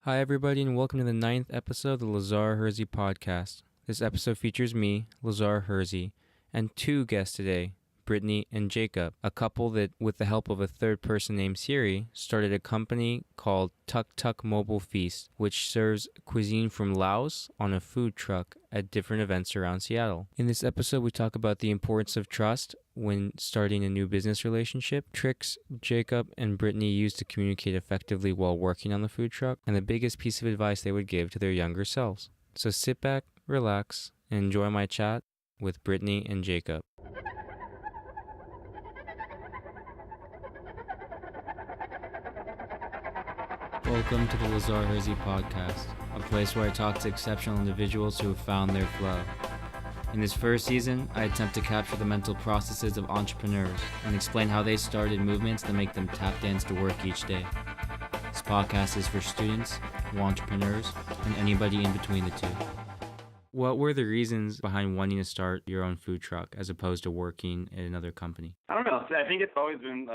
Hi, everybody, and welcome to the 9th episode of the Lazare Hersey podcast. This episode features me, Lazare Hersey, and two guests today, Britnee and Jacob, a couple that, with the help of a third person named Siri, started a company called Tuk Tuk Mobile Feast, which serves cuisine from Laos on a food truck at different events around Seattle. In this episode, we talk about the importance of trust when starting a new business relationship, tricks Jacob and Britnee use to communicate effectively while working on the food truck, and the biggest piece of advice they would give to their younger selves. So sit back, relax, and enjoy my chat with Britnee and Jacob. Welcome to the Lazare Hersey podcast, a place where I talk to exceptional individuals who have found their flow. In this first season, I attempt to capture the mental processes of entrepreneurs and explain how they started movements that make them tap dance to work each day. This podcast is for students, entrepreneurs, and anybody in between the two. What were the reasons behind wanting to start your own food truck as opposed to working at another company? I don't know. I think it's always been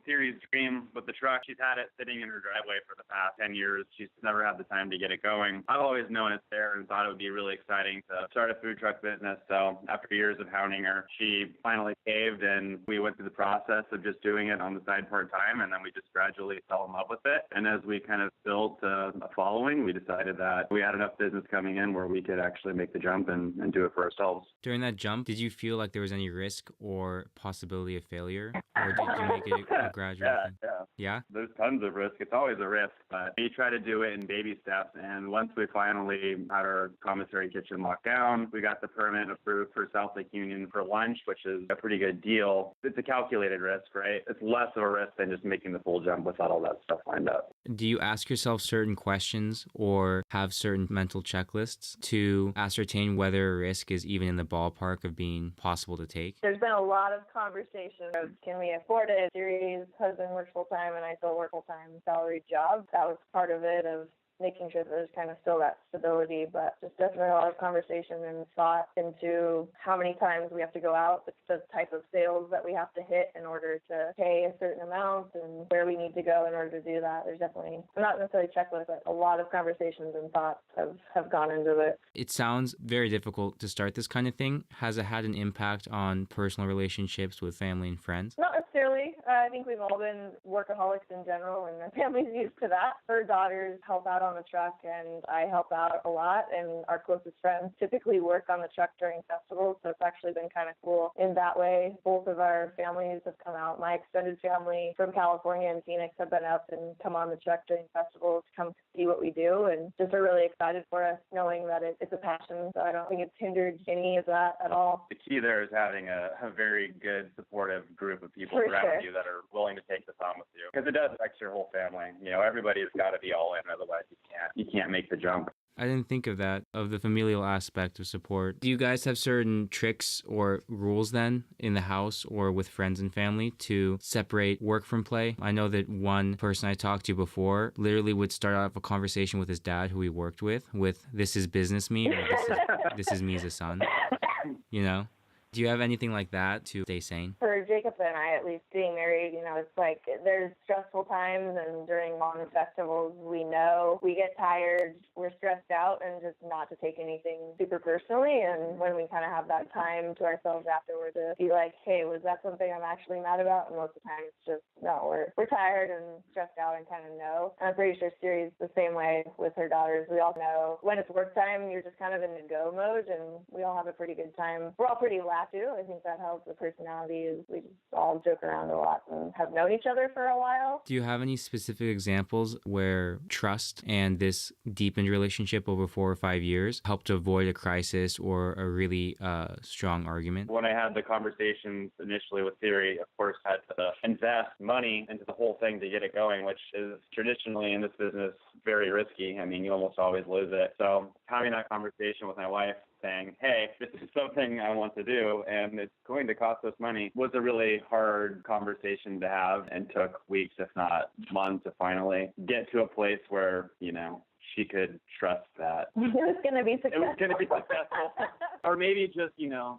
Siri's dream with the truck. She's had it sitting in her driveway for the past 10 years. She's never had the time to get it going. I've always known it's there and thought it would be really exciting to start a food truck business. So after years of hounding her, she finally caved, and we went through the process of just doing it on the side part-time, and then we just gradually fell in love with it. And as we kind of built a following, we decided that we had enough business coming in where we could actually make the jump and do it for ourselves. During that jump, did you feel like there was any risk or possibility of failure? Or did you make it a gradual thing? Yeah? There's tons of risk. It's always a risk, but we try to do it in baby steps. And once we finally had our commissary kitchen locked down, we got the permit approved for South Lake Union for lunch, which is a pretty good deal. It's a calculated risk, right? It's less of a risk than just making the full jump without all that stuff lined up. Do you ask yourself certain questions or have certain mental checklists to ascertain whether a risk is even in the ballpark of being possible to take? There's been a lot of conversation of, can we afford it? Siri's husband works full-time and I still work full-time salaried job. That was part of it, of making sure that there's kind of still that stability, but just definitely a lot of conversation and thought into how many times we have to go out, the type of sales that we have to hit in order to pay a certain amount, and where we need to go in order to do that. There's definitely, not necessarily a checklist, but a lot of conversations and thoughts have gone into it. It sounds very difficult to start this kind of thing. Has it had an impact on personal relationships with family and friends? Not necessarily. I think we've all been workaholics in general, and the family's used to that. Her daughters help out on the truck, and I help out a lot, and our closest friends typically work on the truck during festivals, so it's actually been kind of cool in that way. Both of our families have come out. My extended family from California and Phoenix have been up and come on the truck during festivals to come see what we do, and just are really excited for us, knowing that it's a passion, so I don't think it's hindered any of that at all. The key there is having a very good, supportive group of people around you that are willing to take this on with you, because it does affect your whole family. You know, everybody's got to be all in, otherwise you can't make the jump. I didn't think of that, of the familial aspect of support. Do you guys have certain tricks or rules then in the house or with friends and family to separate work from play? I know that one person I talked to before literally would start off a conversation with his dad, who he worked with "This is business me," or this is me as a son. You know? Do you have anything like that to stay sane? For Jacob and I, at least, being married, it's like there's stressful times, and during long festivals, we know we get tired, we're stressed out, and just not to take anything super personally. And when we kind of have that time to ourselves afterward to be like, hey, was that something I'm actually mad about? And most of the time, it's just, no, we're tired and stressed out and kind of know. And I'm pretty sure Siri's the same way with her daughters. We all know when it's work time, you're just kind of in the go mode, and we all have a pretty good time. We're all pretty laugh too. I think that helps. The personality is we just all joke around a lot and have known each other for a while. Do you have any specific examples where trust and this deepened relationship over 4 or 5 years helped to avoid a crisis or a really strong argument? When I had the conversations initially with Siri, of course, I had to invest money into the whole thing to get it going, which is traditionally in this business very risky. I mean, you almost always lose it. So having that conversation with my wife, saying, hey, this is something I want to do and it's going to cost us money, was a really hard conversation to have, and took weeks, if not months, to finally get to a place where, she could trust that it was going to be successful. It was going to be successful. Or maybe just,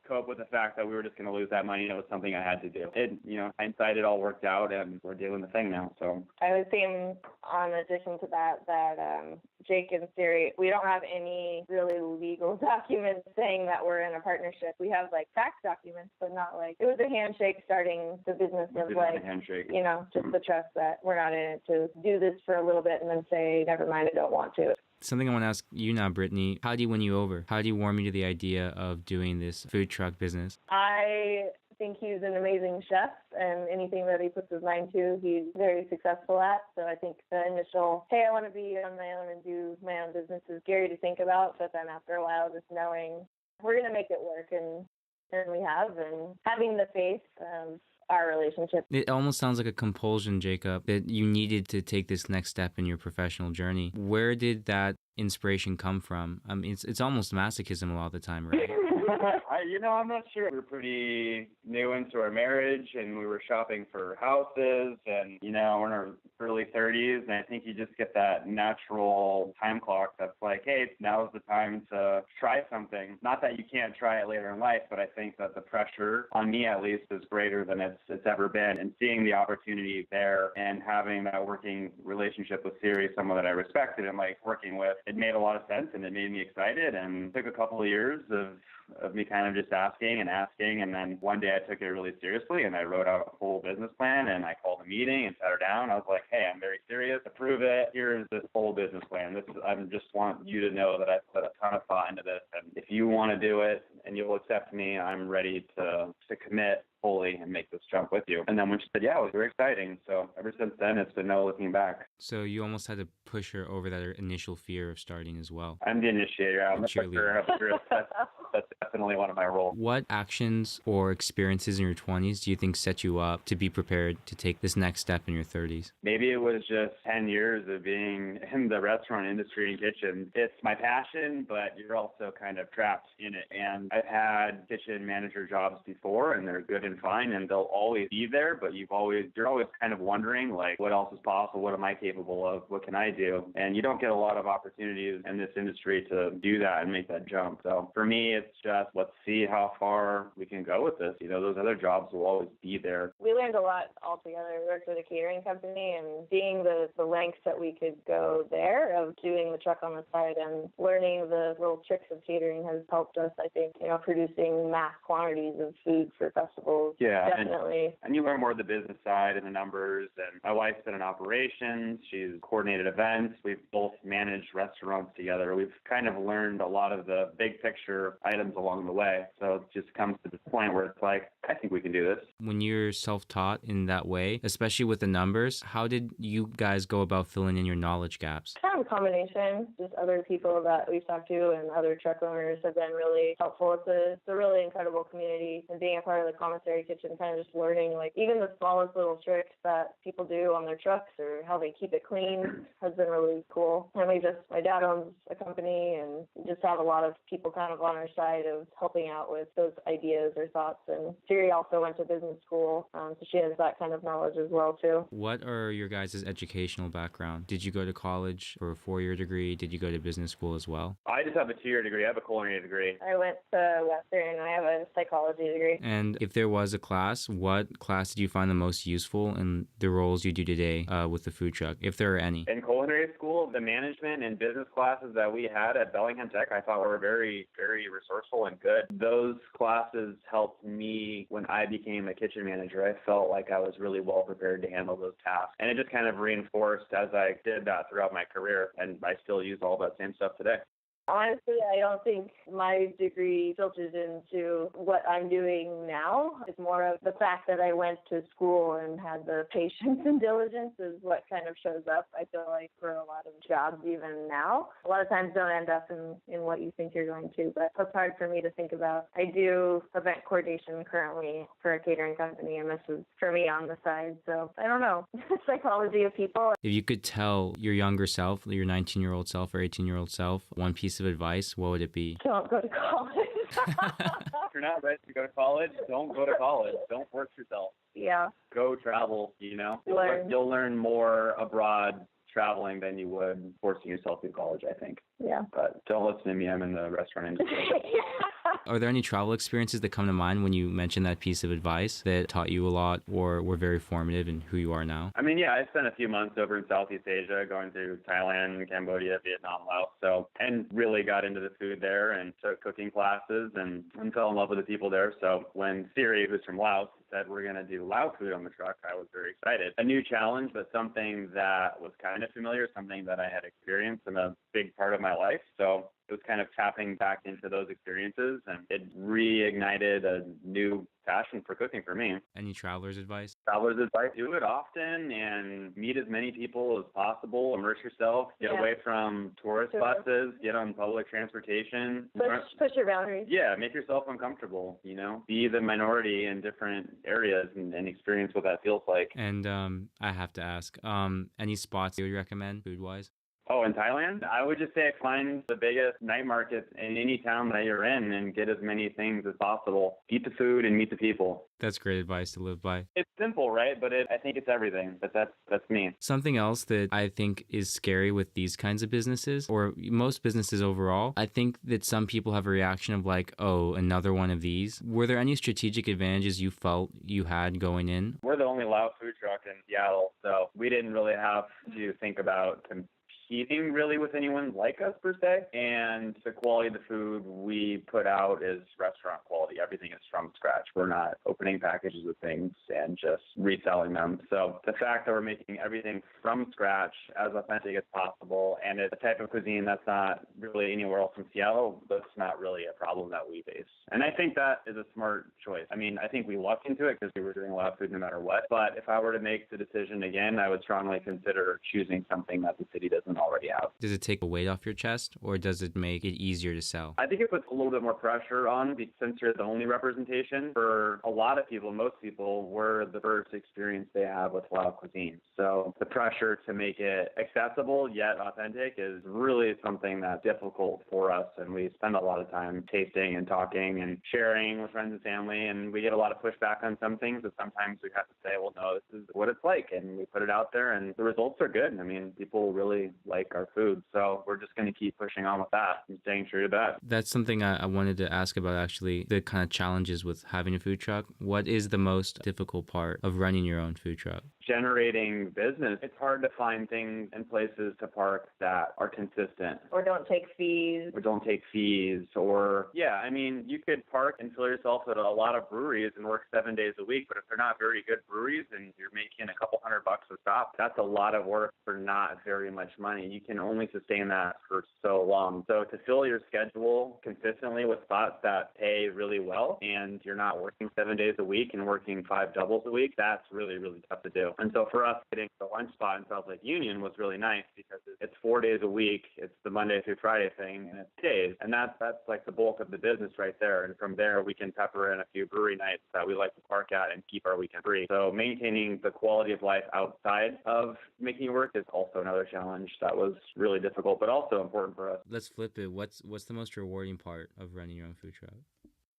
cope with the fact that we were just going to lose that money and it was something I had to do. Hindsight, it all worked out and we're doing the thing now, so. I would say, on addition to that Jake and Siri, we don't have any really legal documents saying that we're in a partnership. We have tax documents, but not it was a handshake starting the business of a handshake. Just the trust that we're not in it to do this for a little bit and then say, never mind, I don't want to. Something I want to ask you now, Britnee, how do you win you over? How do you warm you to the idea of doing this food truck business? I think he's an amazing chef, and anything that he puts his mind to, he's very successful at. So I think the initial, hey, I want to be on my own and do my own business is scary to think about, but then after a while, just knowing we're going to make it work, and we have, and having the faith of our relationship. It almost sounds like a compulsion, Jacob, that you needed to take this next step in your professional journey. Where did that inspiration come from? I mean, it's almost masochism a lot of the time, right? I'm not sure. We were pretty new into our marriage, and we were shopping for houses, and, we're in our early 30s, and I think you just get that natural time clock that's like, hey, now's the time to try something. Not that you can't try it later in life, but I think that the pressure, on me at least, is greater than it's ever been. And seeing the opportunity there and having that working relationship with Siri, someone that I respected and like working with, it made a lot of sense, and it made me excited, and it took a couple of years of me kind of just asking, and then one day I took it really seriously, and I wrote out a whole business plan, and I called a meeting and sat her down. I was like, hey, I'm very serious. Approve it. Here's this whole business plan. I just want you to know that I put a ton of thought into this, and if you want to do it and you'll accept me, I'm ready to commit fully and make this jump with you. And then when she said, yeah, it was very exciting. So ever since then, it's been no looking back. So you almost had to push her over that initial fear of starting as well. I'm the initiator. I'm the pusher. That's definitely one of my roles. What actions or experiences in your 20s do you think set you up to be prepared to take this next step in your 30s? Maybe it was just 10 years of being in the restaurant industry and kitchen. It's my passion, but you're also kind of trapped in it. And I've had kitchen manager jobs before, and they're good and fine, and they'll always be there, but you're always kind of wondering, what else is possible? What am I capable of? What can I do? And you don't get a lot of opportunities in this industry to do that and make that jump. So for me, it's just, let's see how far we can go with this. Those other jobs will always be there. We learned a lot altogether. We worked with a catering company, and seeing the lengths that we could go there of doing the truck on the side and learning the little tricks of catering has helped us, I think, producing mass quantities of food for festivals. Yeah, definitely. And you learn more of the business side and the numbers. And my wife's been in operations. She's coordinated events. We've both managed restaurants together. We've kind of learned a lot of the big picture items along the way. So it just comes to the point where it's like, I think we can do this. When you're self-taught in that way, especially with the numbers, how did you guys go about filling in your knowledge gaps? Kind of a combination. Just other people that we've talked to and other truck owners have been really helpful. It's a really incredible community, and being a part of the commissary kitchen, kind of just learning even the smallest little tricks that people do on their trucks or how they keep it clean has been really cool. And my dad owns a company, and we just have a lot of people kind of on our side of helping out with those ideas or thoughts. And Siri also went to business school, so she has that kind of knowledge as well too. What are your guys' educational background? Did you go to college for a 4-year degree? Did you go to business school as well? I just have a 2-year degree. I have a culinary degree. I went to Western, and I have a psychology degree. And if there was a class, what class did you find the most useful in the roles you do today with the food truck, if there are any? In culinary school, the management and business classes that we had at Bellingham Tech, I thought were very, very resourceful and good. Those classes helped me when I became a kitchen manager. I felt like I was really well prepared to handle those tasks. And it just kind of reinforced as I did that throughout my career. And I still use all that same stuff today. Honestly, I don't think my degree filters into what I'm doing now. It's more of the fact that I went to school and had the patience and diligence is what kind of shows up, I feel like, for a lot of jobs even now. A lot of times don't end up in what you think you're going to, but it's hard for me to think about. I do event coordination currently for a catering company, and this is for me on the side, so I don't know. Psychology of people. If you could tell your younger self, your 19-year-old self or 18-year-old self, one piece of advice, what would it be? Don't go to college. If you're not ready to go to college, don't go to college. Don't force yourself. Yeah. Go travel, You'll learn more abroad traveling than you would forcing yourself through college, I think. Yeah. But don't listen to me. I'm in the restaurant industry. Are there any travel experiences that come to mind when you mention that piece of advice that taught you a lot or were very formative in who you are now? I mean, yeah, I spent a few months over in Southeast Asia, going through Thailand, Cambodia, Vietnam, Laos, and really got into the food there and took cooking classes and fell in love with the people there. So when Siri, who's from Laos, said we're going to do Lao food on the truck, I was very excited. A new challenge, but something that was kind of familiar, something that I had experienced in a big part of my life. So it was kind of tapping back into those experiences, and it reignited a new passion for cooking for me. Any traveler's advice? Traveler's advice: do it often and meet as many people as possible. Immerse yourself. Get away from tourist buses. Get on public transportation. Push your boundaries. Yeah, make yourself uncomfortable. Be the minority in different areas and experience what that feels like. And I have to ask, any spots you would recommend food-wise? Oh, in Thailand? I would just say find the biggest night markets in any town that you're in and get as many things as possible. Eat the food and meet the people. That's great advice to live by. It's simple, right? But I think it's everything. But that's me. Something else that I think is scary with these kinds of businesses, or most businesses overall, I think that some people have a reaction of like, oh, another one of these. Were there any strategic advantages you felt you had going in? We're the only Lao food truck in Seattle, so we didn't really have to think about competing really with anyone like us per se, and the quality of the food we put out is restaurant quality. Everything is from scratch. We're not opening packages of things and just reselling them. So the fact that we're making everything from scratch, as authentic as possible, and it's a type of cuisine that's not really anywhere else in Seattle, that's not really a problem that we face. And I think that is a smart choice. I mean, I think we lucked into it because we were doing a lot of food no matter what, but if I were to make the decision again, I would strongly consider choosing something that the city doesn't already have. Does it take a weight off your chest, or does it make it easier to sell? I think it puts a little bit more pressure on, since you're the only representation. For a lot of people, most people, we're the first experience they have with Lao cuisine. So the pressure to make it accessible yet authentic is really something that's difficult for us, and we spend a lot of time tasting and talking and sharing with friends and family, and we get a lot of pushback on some things, but sometimes we have to say, well, no, this is what it's like, and we put it out there, and the results are good. I mean, people really like our food, so we're just going to keep pushing on with that and staying true to that. That's something I wanted to ask about, actually, the kind of challenges with having a food truck. What is the most difficult part of running your own food truck? Generating business. It's hard to find things and places to park that are consistent. Or don't take fees. I mean, you could park and fill yourself at a lot of breweries and work 7 days a week, but if they're not very good breweries and you're making a couple $100 a stop, that's a lot of work for not very much money. You can only sustain that for so long. So to fill your schedule consistently with spots that pay really well and you're not working 7 days a week and working 5 doubles a week, that's really, really tough to do. And so for us, getting the lunch spot in South Lake Union was really nice because it's 4 days a week. It's the Monday through Friday thing, and it's days. And that's like the bulk of the business right there. And from there, we can pepper in a few brewery nights that we like to park at and keep our weekend free. So maintaining the quality of life outside of making it work is also another challenge that was really difficult, but also important for us. Let's flip it. What's the most rewarding part of running your own food truck?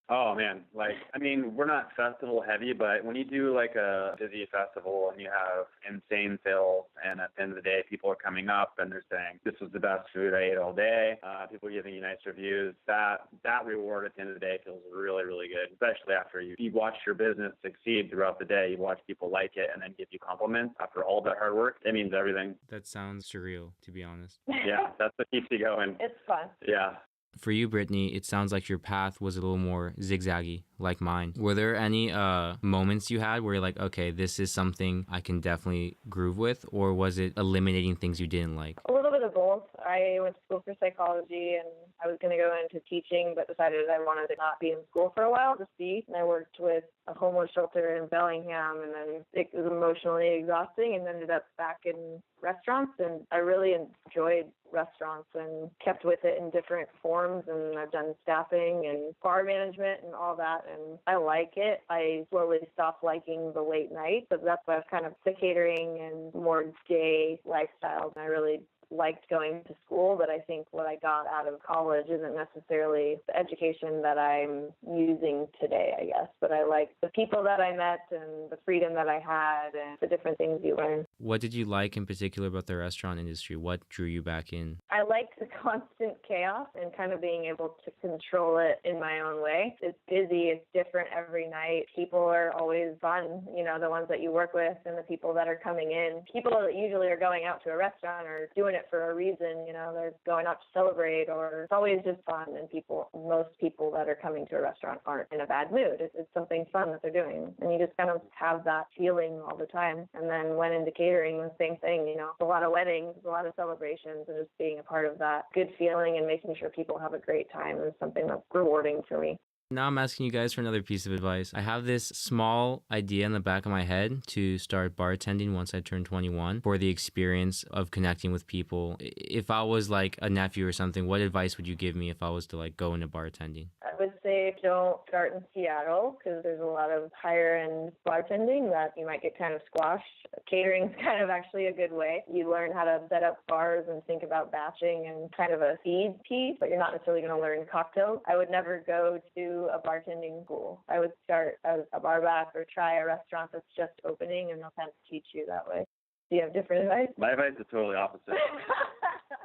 Oh, man. We're not festival heavy, but when you do like a busy festival and you have insane sales, and at the end of the day, people are coming up and they're saying, this was the best food I ate all day. People are giving you nice reviews. That reward at the end of the day feels really, really good, especially after you watch your business succeed throughout the day. You watch people like it and then give you compliments after all that hard work. It means everything. That sounds surreal, to be honest. Yeah, that's what keeps you going. It's fun. Yeah. For you, Britnee, it sounds like your path was a little more zigzaggy, like mine. Were there any moments you had where you're like, okay, this is something I can definitely groove with, or was it eliminating things you didn't like? A little bit of both. I went to school for psychology, and I was going to go into teaching, but decided I wanted to not be in school for a while to see. And I worked with a homeless shelter in Bellingham, and then it was emotionally exhausting, and ended up back in restaurants. And I really enjoyed restaurants and kept with it in different forms. And I've done staffing and bar management and all that, and I like it. I slowly stopped liking the late night, but that's why I was kind of the catering and more day lifestyle. And I really liked going to school, but I think what I got out of college isn't necessarily the education that I'm using today, I guess. But I like the people that I met and the freedom that I had and the different things you learn. What did you like in particular about the restaurant industry? What drew you back in? I liked the constant chaos and kind of being able to control it in my own way. It's busy, it's different every night. People are always fun, the ones that you work with and the people that are coming in. People that usually are going out to a restaurant or doing it for a reason, they're going out to celebrate, or it's always just fun. And most people that are coming to a restaurant aren't in a bad mood. It's something fun that they're doing. And you just kind of have that feeling all the time. And then went into catering, the same thing, a lot of weddings, a lot of celebrations, and just being a part of that good feeling and making sure people have a great time is something that's rewarding for me. Now I'm asking you guys for another piece of advice. I have this small idea in the back of my head to start bartending once I turn 21 for the experience of connecting with people. If I was like a nephew or something, what advice would you give me if I was to like go into bartending? I would say don't start in Seattle because there's a lot of higher end bartending that you might get kind of squashed. Catering's kind of actually a good way. You learn how to set up bars and think about batching and kind of a feed piece, but you're not necessarily going to learn cocktails. I would never go to a bartending school. I would start as a bar back or try a restaurant that's just opening, and they'll kind of teach you that way. Do you have different advice? My advice is totally opposite.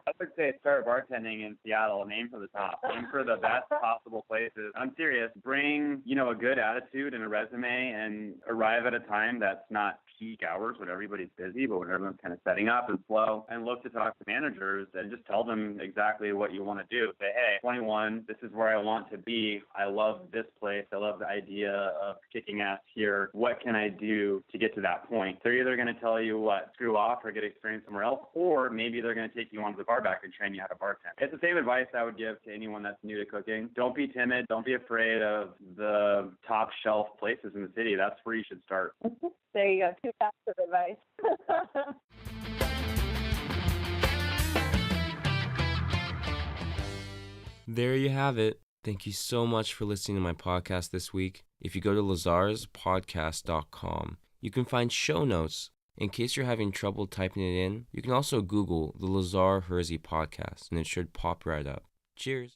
I would say start bartending in Seattle and aim for the top. Aim for the best possible places. I'm serious. Bring, a good attitude and a resume and arrive at a time that's not peak hours when everybody's busy, but when everyone's kind of setting up and slow, and look to talk to managers and just tell them exactly what you want to do. Say, hey, 21, this is where I want to be. I love this place. I love the idea of kicking ass here. What can I do to get to that point? They're either going to tell you what, screw off or get experience somewhere else, or maybe they're going to take you onto the bar back and train you how to bartend. It's the same advice I would give to anyone that's new to cooking. Don't be timid. Don't be afraid of the top shelf places in the city. That's where you should start. There you go. 2 types of advice. There you have it. Thank you so much for listening to my podcast this week. If you go to lazarspodcast.com, you can find show notes. In case you're having trouble typing it in, you can also Google the Lazare Hersey podcast, and it should pop right up. Cheers.